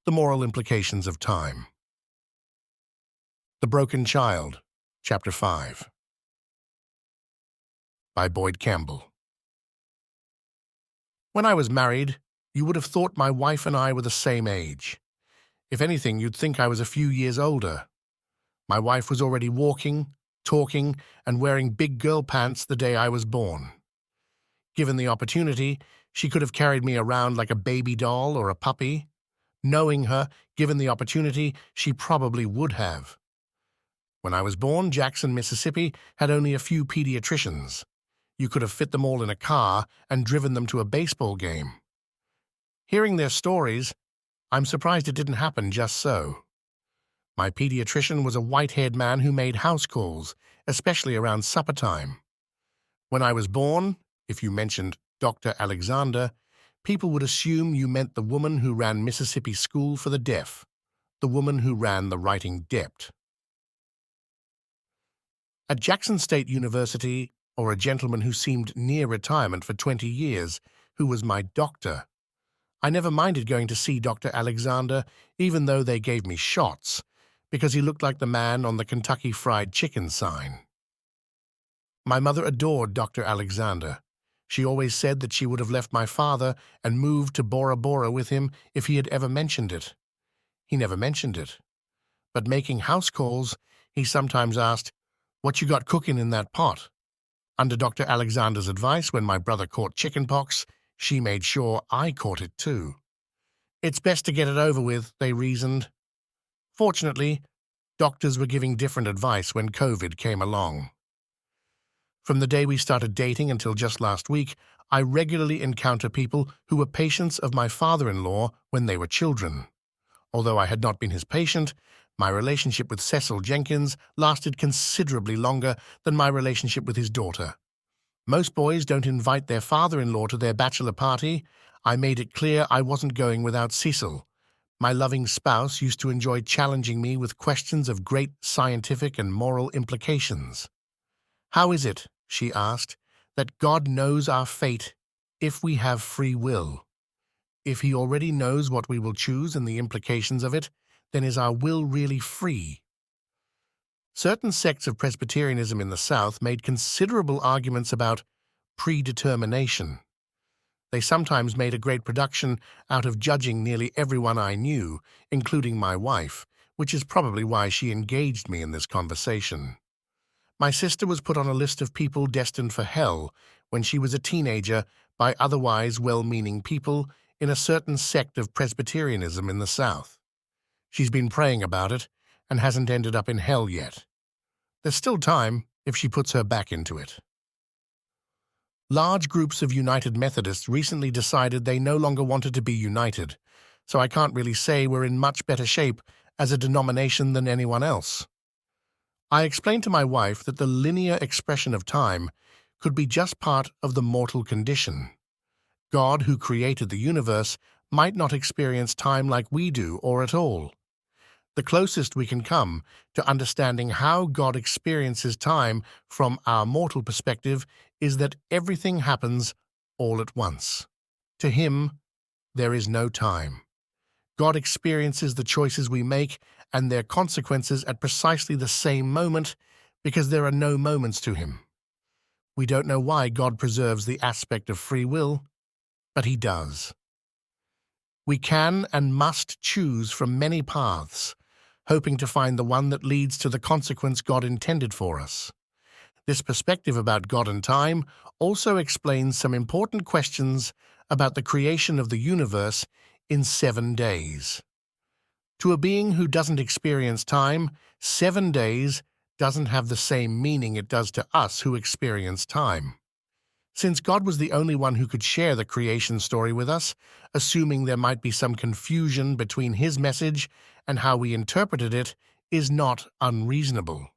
The Moral Implications of Time. The Broken Child, Chapter 5. By Boyd Campbell. When I was married, you would have thought my wife and I were the same age. If anything, you'd think I was a few years older. My wife was already walking, talking, and wearing big girl pants the day I was born. Given the opportunity, she could have carried me around like a baby doll or a puppy. Knowing her, given the opportunity, she probably would have. When I was born, Jackson, Mississippi had only a few pediatricians. You could have fit them all in a car and driven them to a baseball game. Hearing their stories, I'm surprised it didn't happen just so. My pediatrician was a white-haired man who made house calls, especially around supper time. When I was born, if you mentioned Dr. Alexander, people would assume you meant the woman who ran Mississippi School for the Deaf, the woman who ran the Writing Dept. At Jackson State University, or a gentleman who seemed near retirement for 20 years, who was my doctor, I never minded going to see Dr. Alexander, even though they gave me shots, because he looked like the man on the Kentucky Fried Chicken sign. My mother adored Dr. Alexander. She always said that she would have left my father and moved to Bora Bora with him if he had ever mentioned it. He never mentioned it. But making house calls, he sometimes asked, "What you got cooking in that pot?" Under Dr. Alexander's advice, when my brother caught chickenpox, she made sure I caught it too. It's best to get it over with, they reasoned. Fortunately, doctors were giving different advice when COVID came along. From the day we started dating until just last week, I regularly encounter people who were patients of my father-in-law when they were children. Although I had not been his patient, my relationship with Cecil Jenkins lasted considerably longer than my relationship with his daughter. Most boys don't invite their father-in-law to their bachelor party. I made it clear I wasn't going without Cecil. My loving spouse used to enjoy challenging me with questions of great scientific and moral implications. "How is it," she asked, "that God knows our fate if we have free will? If he already knows what we will choose and the implications of it, then is our will really free?" Certain sects of Presbyterianism in the South made considerable arguments about predetermination. They sometimes made a great production out of judging nearly everyone I knew, including my wife, which is probably why she engaged me in this conversation. My sister was put on a list of people destined for hell when she was a teenager by otherwise well-meaning people in a certain sect of Presbyterianism in the South. She's been praying about it and hasn't ended up in hell yet. There's still time if she puts her back into it. Large groups of United Methodists recently decided they no longer wanted to be united, so I can't really say we're in much better shape as a denomination than anyone else. I explained to my wife that the linear expression of time could be just part of the mortal condition. God, who created the universe, might not experience time like we do or at all. The closest we can come to understanding how God experiences time from our mortal perspective is that everything happens all at once. To him, there is no time. God experiences the choices we make and their consequences at precisely the same moment because there are no moments to him. We don't know why God preserves the aspect of free will, but he does. We can and must choose from many paths, hoping to find the one that leads to the consequence God intended for us. This perspective about God and time also explains some important questions about the creation of the universe in 7 days. To a being who doesn't experience time, 7 days doesn't have the same meaning it does to us who experience time. Since God was the only one who could share the creation story with us, assuming there might be some confusion between his message and how we interpreted it is not unreasonable.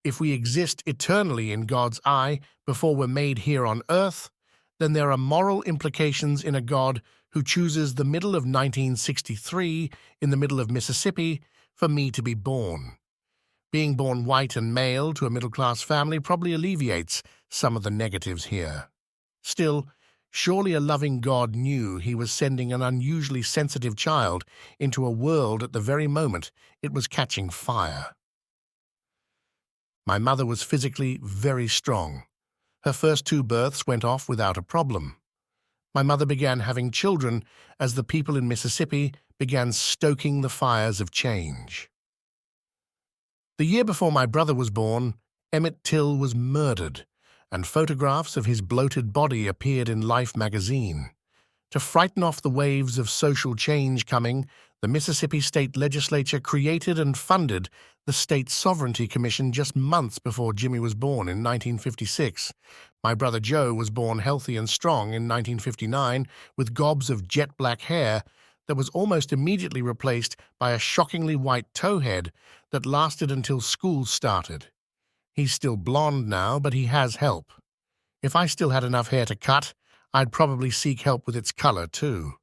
If we exist eternally in God's eye before we're made here on earth, then there are moral implications in a God who chooses the middle of 1963 in the middle of Mississippi for me to be born. Being born white and male to a middle-class family probably alleviates some of the negatives here. Still, Surely a loving God knew he was sending an unusually sensitive child into a world at the very moment it was catching fire. My mother was physically very strong. Her first 2 births went off without a problem. My mother began having children as the people in Mississippi began stoking the fires of change. The year before my brother was born, Emmett Till was murdered, and photographs of his bloated body appeared in Life magazine. To frighten off the waves of social change coming, the Mississippi State Legislature created and funded the State Sovereignty Commission just months before Jimmy was born in 1956. My brother Joe was born healthy and strong in 1959 with gobs of jet black hair that was almost immediately replaced by a shockingly white towhead that lasted until school started. He's still blonde now, but he has help. If I still had enough hair to cut, I'd probably seek help with its color, too.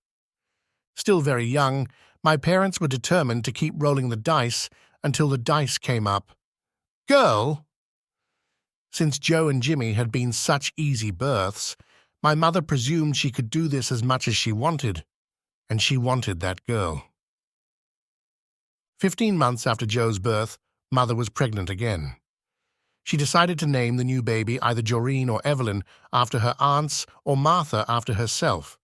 Still very young, my parents were determined to keep rolling the dice until the dice came up. Girl! Since Joe and Jimmy had been such easy births, my mother presumed she could do this as much as she wanted, and she wanted that girl. 15 months after Joe's birth, Mother was pregnant again. She decided to name the new baby either Joreen or Evelyn after her aunts or Martha after herself.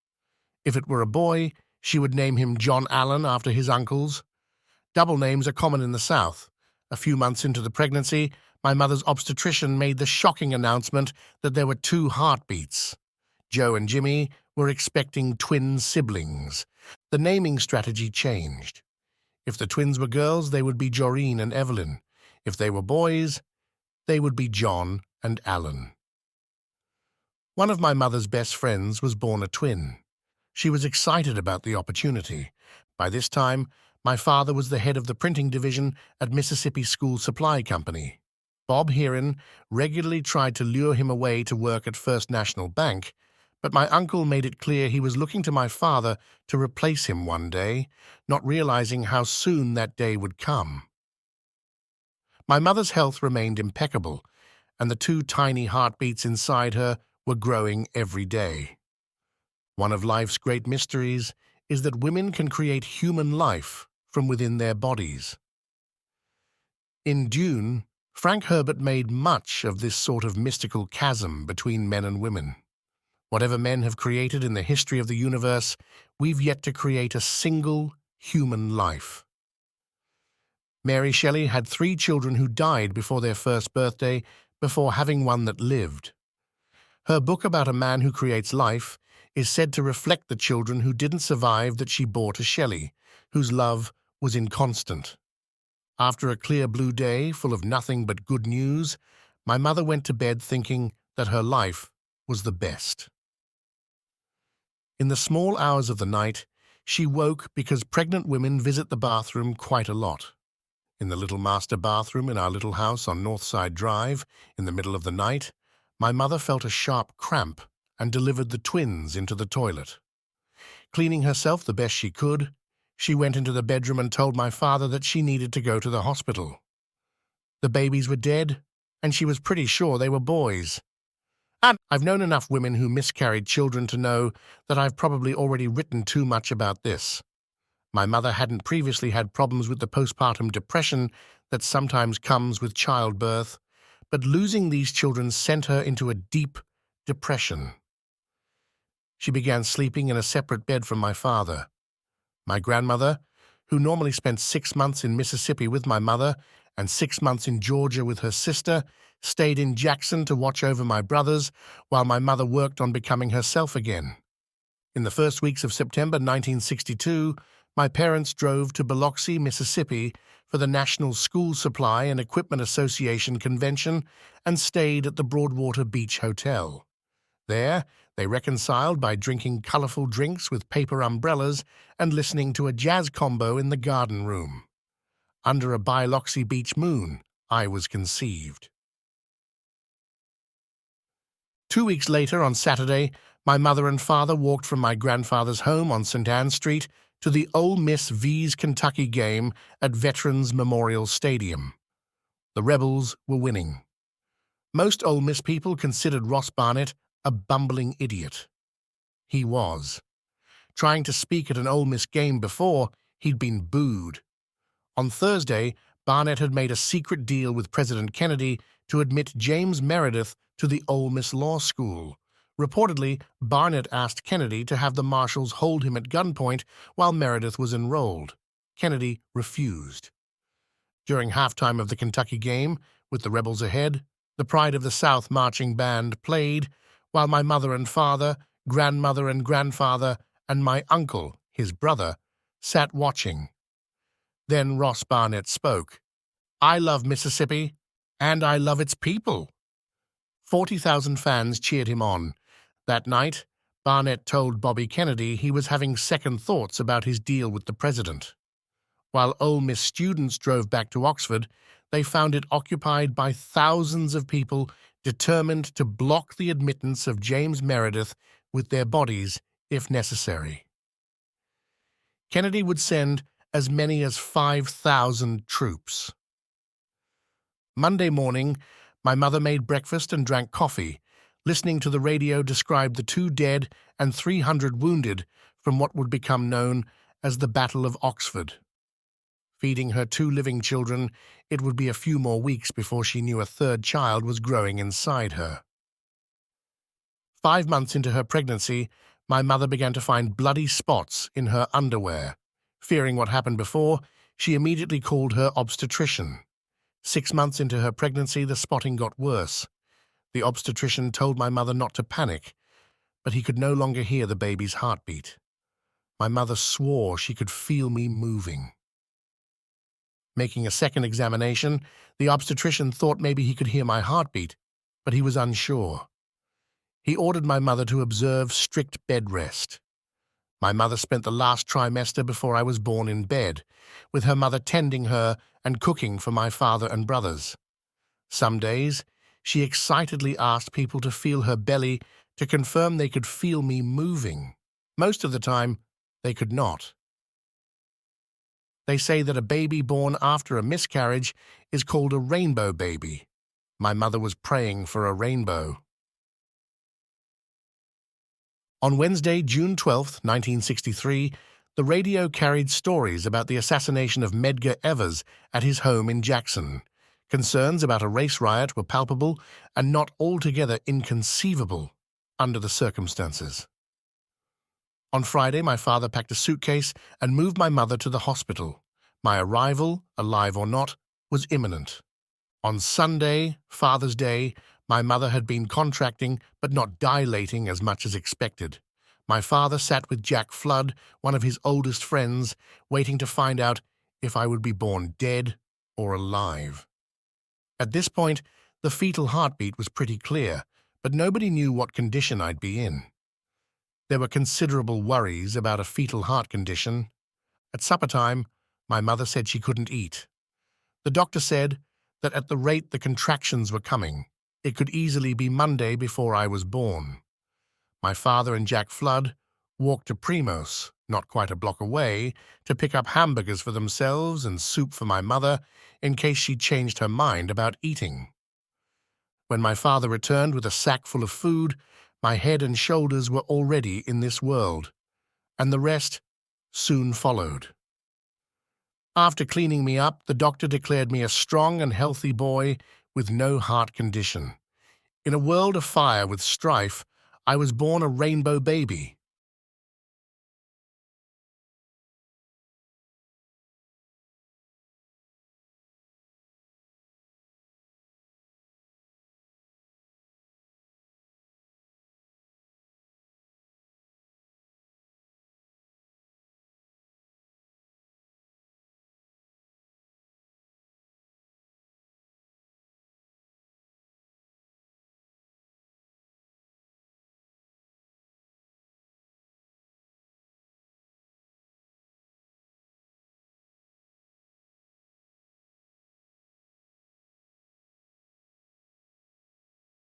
If it were a boy, she would name him John Allen after his uncles. Double names are common in the South. A few months into the pregnancy, my mother's obstetrician made the shocking announcement that there were 2 heartbeats. Joe and Jimmy were expecting twin siblings. The naming strategy changed. If the twins were girls, they would be Joreen and Evelyn. If they were boys, they would be John and Alan. One of my mother's best friends was born a twin. She was excited about the opportunity. By this time, my father was the head of the printing division at Mississippi School Supply Company. Bob Heron regularly tried to lure him away to work at First National Bank, but my uncle made it clear he was looking to my father to replace him one day, not realizing how soon that day would come. My mother's health remained impeccable, and the 2 tiny heartbeats inside her were growing every day. One of life's great mysteries is that women can create human life from within their bodies. In Dune, Frank Herbert made much of this sort of mystical chasm between men and women. Whatever men have created in the history of the universe, we've yet to create a single human life. Mary Shelley had 3 children who died before their first birthday, before having one that lived. Her book about a man who creates life is said to reflect the children who didn't survive that she bore to Shelley, whose love was inconstant. After a clear blue day full of nothing but good news, my mother went to bed thinking that her life was the best. In the small hours of the night, she woke because pregnant women visit the bathroom quite a lot. In the little master bathroom in our little house on Northside Drive, in the middle of the night, my mother felt a sharp cramp and delivered the twins into the toilet. Cleaning herself the best she could, she went into the bedroom and told my father that she needed to go to the hospital. The babies were dead, and she was pretty sure they were boys. And I've known enough women who miscarried children to know that I've probably already written too much about this. My mother hadn't previously had problems with the postpartum depression that sometimes comes with childbirth, but losing these children sent her into a deep depression. She began sleeping in a separate bed from my father. My grandmother, who normally spent 6 months in Mississippi with my mother and 6 months in Georgia with her sister, stayed in Jackson to watch over my brothers while my mother worked on becoming herself again. In the first weeks of September 1962, my parents drove to Biloxi, Mississippi for the National School Supply and Equipment Association convention and stayed at the Broadwater Beach Hotel. There, they reconciled by drinking colorful drinks with paper umbrellas and listening to a jazz combo in the garden room. Under a Biloxi Beach moon, I was conceived. 2 weeks later, on Saturday, my mother and father walked from my grandfather's home on St. Anne Street to the Ole Miss V's Kentucky game at Veterans Memorial Stadium. The Rebels were winning. Most Ole Miss people considered Ross Barnett a bumbling idiot. He was. Trying to speak at an Ole Miss game before, he'd been booed. On Thursday, Barnett had made a secret deal with President Kennedy to admit James Meredith to the Ole Miss Law School. Reportedly, Barnett asked Kennedy to have the marshals hold him at gunpoint while Meredith was enrolled. Kennedy refused. During halftime of the Kentucky game, with the rebels ahead, the Pride of the South marching band played, while my mother and father, grandmother and grandfather, and my uncle, his brother, sat watching. Then Ross Barnett spoke. "I love Mississippi, and I love its people." 40,000 fans cheered him on. That night, Barnett told Bobby Kennedy he was having second thoughts about his deal with the president. While Ole Miss students drove back to Oxford, they found it occupied by thousands of people determined to block the admittance of James Meredith with their bodies if necessary. Kennedy would send as many as 5,000 troops. Monday morning, my mother made breakfast and drank coffee, listening to the radio describe the 2 dead and 300 wounded from what would become known as the Battle of Oxford. Feeding her 2 living children, it would be a few more weeks before she knew a 3rd child was growing inside her. 5 months into her pregnancy, my mother began to find bloody spots in her underwear. Fearing what happened before, she immediately called her obstetrician. 6 months into her pregnancy, the spotting got worse. The obstetrician told my mother not to panic, but he could no longer hear the baby's heartbeat. My mother swore she could feel me moving. Making a second examination, the obstetrician thought maybe he could hear my heartbeat, but he was unsure. He ordered my mother to observe strict bed rest. My mother spent the last trimester before I was born in bed, with her mother tending her and cooking for my father and brothers. Some days, she excitedly asked people to feel her belly to confirm they could feel me moving. Most of the time, they could not. They say that a baby born after a miscarriage is called a rainbow baby. My mother was praying for a rainbow. On Wednesday, June 12, 1963, the radio carried stories about the assassination of Medgar Evers at his home in Jackson. Concerns about a race riot were palpable and not altogether inconceivable under the circumstances. On Friday, my father packed a suitcase and moved my mother to the hospital. My arrival, alive or not, was imminent. On Sunday, Father's Day, my mother had been contracting but not dilating as much as expected. My father sat with Jack Flood, one of his oldest friends, waiting to find out if I would be born dead or alive. At this point, the fetal heartbeat was pretty clear, but nobody knew what condition I'd be in. There were considerable worries about a fetal heart condition. At supper time, my mother said she couldn't eat. The doctor said that at the rate the contractions were coming, it could easily be Monday before I was born. My father and Jack Flood walked to Primos, not quite a block away, to pick up hamburgers for themselves and soup for my mother in case she changed her mind about eating. When my father returned with a sack full of food, my head and shoulders were already in this world, and the rest soon followed. After cleaning me up, the doctor declared me a strong and healthy boy with no heart condition. In a world of fire with strife, I was born a rainbow baby.